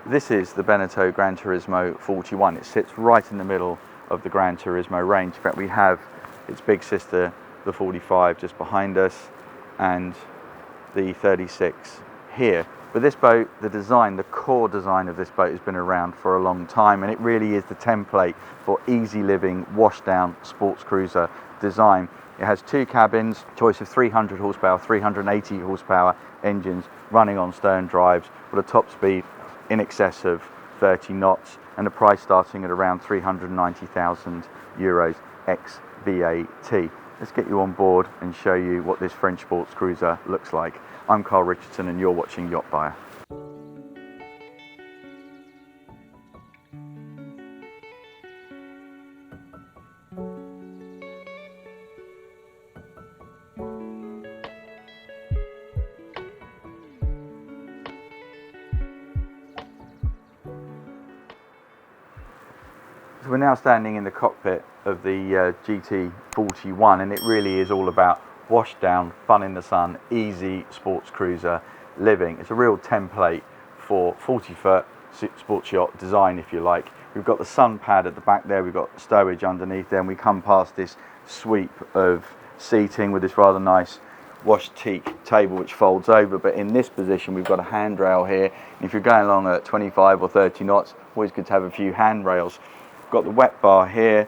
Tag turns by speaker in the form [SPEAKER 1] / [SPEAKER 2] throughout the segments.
[SPEAKER 1] This is the Beneteau Gran Turismo 41. It sits right in the middle of the Gran Turismo range. In fact, we have its big sister, the 45, just behind us, and the 36 here. But this boat, the design, the core design of this boat has been around for a long time, and it really is the template for easy living, wash down sports cruiser design. It has two cabins, choice of 300 horsepower, 380 horsepower engines running on stern drives with a top speed in excess of 30 knots, and the price starting at around 390,000 euros ex VAT. Let's get you on board and show you what this French sports cruiser looks like. I'm Carl Richardson and you're watching Yacht Buyer. So we're now standing in the cockpit of the GT41, and it really is all about wash down, fun in the sun, easy sports cruiser living. It's a real template for 40-foot sports yacht design, if you like. We've got the sun pad at the back there, we've got stowage underneath there, and we come past this sweep of seating with this rather nice wash teak table which folds over. But in this position we've got a handrail here, and if you're going along at 25 or 30 knots, always good to have a few handrails. We've got the wet bar here,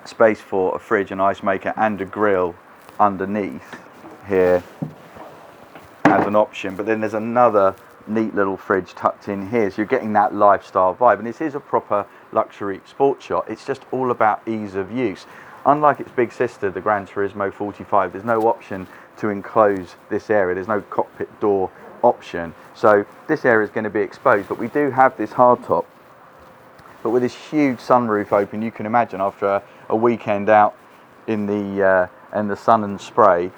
[SPEAKER 1] space for a fridge, an ice maker and a grill underneath here as an option. But then there's another neat little fridge tucked in here, so you're getting that lifestyle vibe. And this is a proper luxury sports yacht. It's just all about ease of use. Unlike its big sister, the Gran Turismo 45, there's no option to enclose this area. There's no cockpit door option, so this area is going to be exposed. But we do have this hardtop, but with this huge sunroof open, you can imagine after a weekend out in the sun and spray,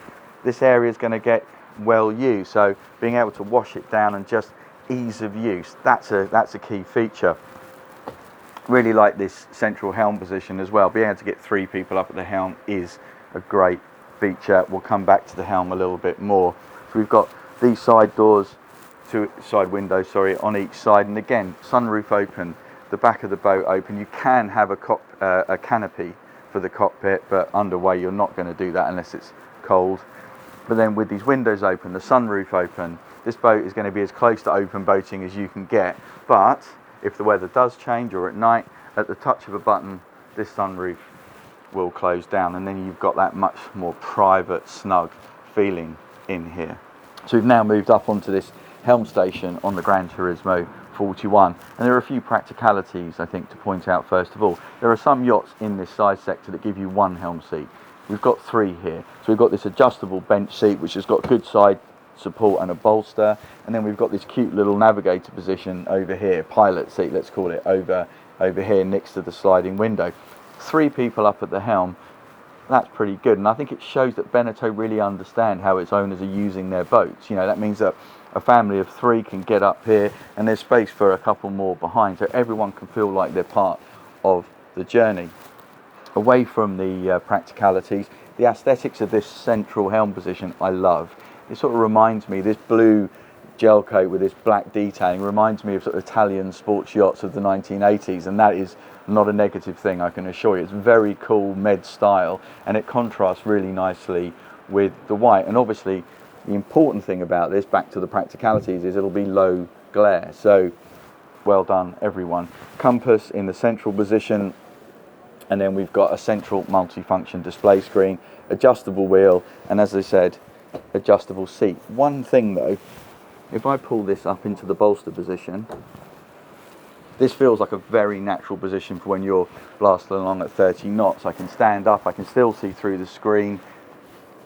[SPEAKER 1] this area is going to get well used. So being able to wash it down and just ease of use, that's a key feature. Really like this central helm position as well. Being able to get three people up at the helm is a great feature. We'll come back to the helm a little bit more. So we've got these side doors, two side windows, sorry, on each side, and again, sunroof open, the back of the boat open. You can have a canopy for the cockpit, but underway you're not going to do that unless it's cold. But then with these windows open, the sunroof open, this boat is going to be as close to open boating as you can get. But if the weather does change or at night, at the touch of a button, this sunroof will close down, and then you've got that much more private, snug feeling in here. So we've now moved up onto this Helm Station on the Gran Turismo 41, and there are a few practicalities I think to point out. First of all, there are some yachts in this size sector that give you one helm seat. We've got three here. So we've got this adjustable bench seat which has got good side support and a bolster, and then we've got this cute little navigator position over here, pilot seat let's call it, over here next to the sliding window. Three people up at the helm, that's pretty good, and I think it shows that Beneteau really understand how its owners are using their boats. You know, that means that a family of three can get up here and there's space for a couple more behind, so everyone can feel like they're part of the journey. Away from the practicalities, the aesthetics of this central helm position I love. It sort of reminds me, this blue gel coat with this black detailing reminds me of sort of Italian sports yachts of the 1980s, and that is not a negative thing, I can assure you. It's very cool med style, and it contrasts really nicely with the white. And obviously the important thing about this, back to the practicalities, is it'll be low glare, so well done everyone. Compass in the central position, and then we've got a central multifunction display screen, adjustable wheel, and as I said, adjustable seat. One thing though, if I pull this up into the bolster position, this feels like a very natural position for when you're blasting along at 30 knots. I can stand up, I can still see through the screen,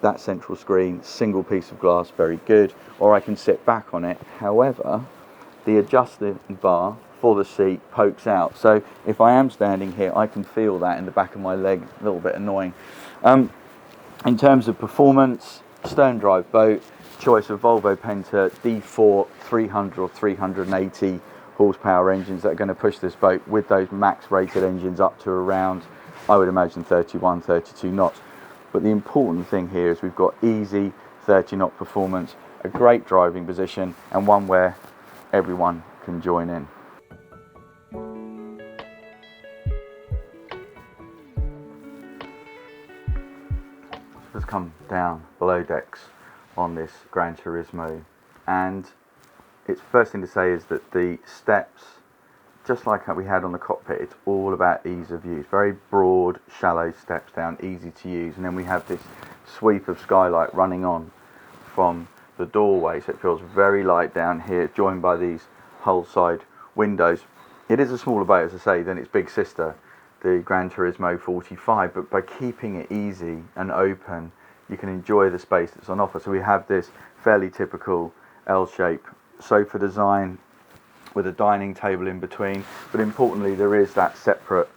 [SPEAKER 1] that central screen, single piece of glass, very good, or I can sit back on it. However, the adjusting bar for the seat pokes out, so if I am standing here I can feel that in the back of my leg, a little bit annoying. In terms of performance, stern drive boat, choice of Volvo Penta D4 300 or 380 horsepower engines that are going to push this boat with those max rated engines up to around, I would imagine, 31, 32 knots. But the important thing here is we've got easy 30 knot performance, a great driving position, and one where everyone can join in. Let's come down below decks on this Gran Turismo, and it's first thing to say is that the steps, just like how we had on the cockpit, it's all about ease of use. Very broad, shallow steps down, easy to use, and then we have this sweep of skylight running on from the doorway, so it feels very light down here, joined by these hull side windows. It is a smaller boat, as I say, than its big sister, the Gran Turismo 45, but by keeping it easy and open, you can enjoy the space that's on offer. So we have this fairly typical L-shape sofa design with a dining table in between, but importantly there is that separate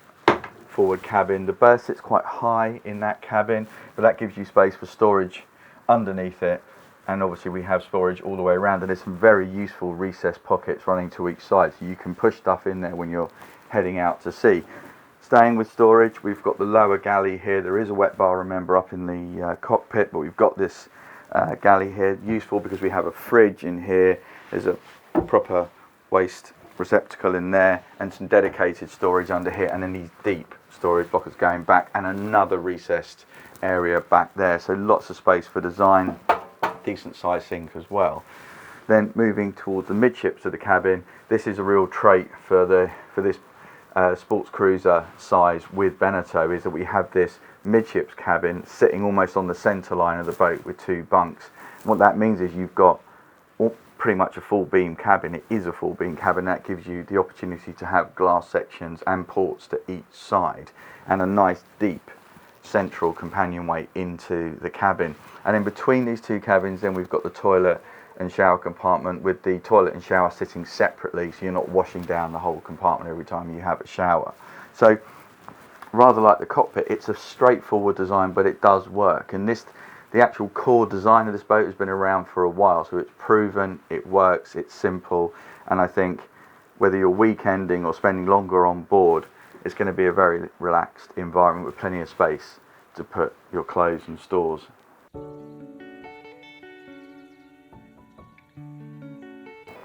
[SPEAKER 1] forward cabin. The berth sits quite high in that cabin, but that gives you space for storage underneath it, and obviously we have storage all the way around, and there's some very useful recessed pockets running to each side, so you can push stuff in there when you're heading out to sea. Staying with storage, we've got the lower galley here. There is a wet bar, remember, up in the cockpit, but we've got this galley here, useful because we have a fridge in here. There's a proper waste receptacle in there, and some dedicated storage under here, and then these deep storage lockers going back, and another recessed area back there. So lots of space for design, decent size sink as well. Then moving towards the midships of the cabin, this is a real trait for this sports cruiser size with Beneteau, is that we have this midships cabin sitting almost on the centre line of the boat with two bunks. And what that means is you've got pretty much a full beam cabin. It is a full beam cabin. That gives you the opportunity to have glass sections and ports to each side, and a nice deep central companionway into the cabin. And in between these two cabins then we've got the toilet and shower compartment, with the toilet and shower sitting separately, so you're not washing down the whole compartment every time you have a shower. So rather like the cockpit, it's a straightforward design, but it does work. And the actual core design of this boat has been around for a while, so it's proven, it works, it's simple, and I think whether you're weekending or spending longer on board, it's going to be a very relaxed environment with plenty of space to put your clothes and stores.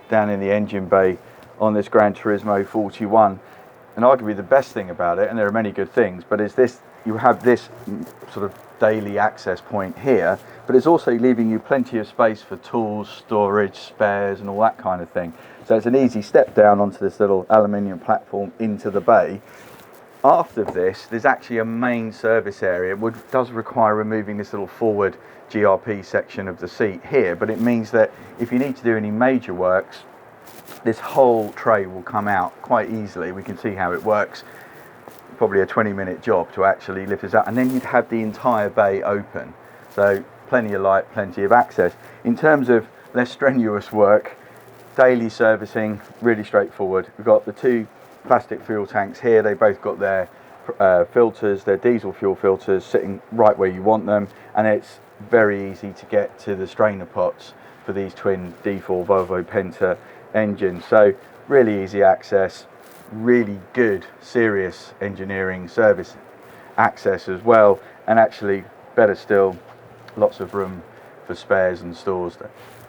[SPEAKER 1] Down in the engine bay on this Gran Turismo 41, and arguably the best thing about it, and there are many good things, but is this, you have this sort of daily access point here, but it's also leaving you plenty of space for tools, storage, spares and all that kind of thing. So it's an easy step down onto this little aluminium platform into the bay. After this, there's actually a main service area, which does require removing this little forward GRP section of the seat here, but it means that if you need to do any major works, this whole tray will come out quite easily. We can see how it works. Probably a 20-minute job to actually lift this up, and then you'd have the entire bay open. So plenty of light, plenty of access. In terms of less strenuous work, daily servicing, really straightforward. We've got the two plastic fuel tanks here. They both got their filters, their diesel fuel filters, sitting right where you want them, and it's very easy to get to the strainer pots for these twin D4 Volvo Penta engines. So really easy access, really good serious engineering service access as well, and actually better still, lots of room for spares and stores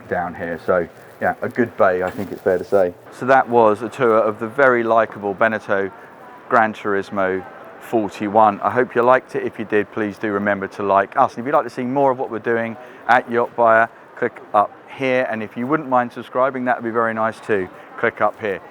[SPEAKER 1] down here. So yeah, a good bay, I think it's fair to say. So that was a tour of the very likeable Beneteau Gran Turismo 41. I hope you liked it. If you did, please do remember to like us, and if you'd like to see more of what we're doing at Yacht Buyer, click up here, and if you wouldn't mind subscribing, that would be very nice too. Click up here.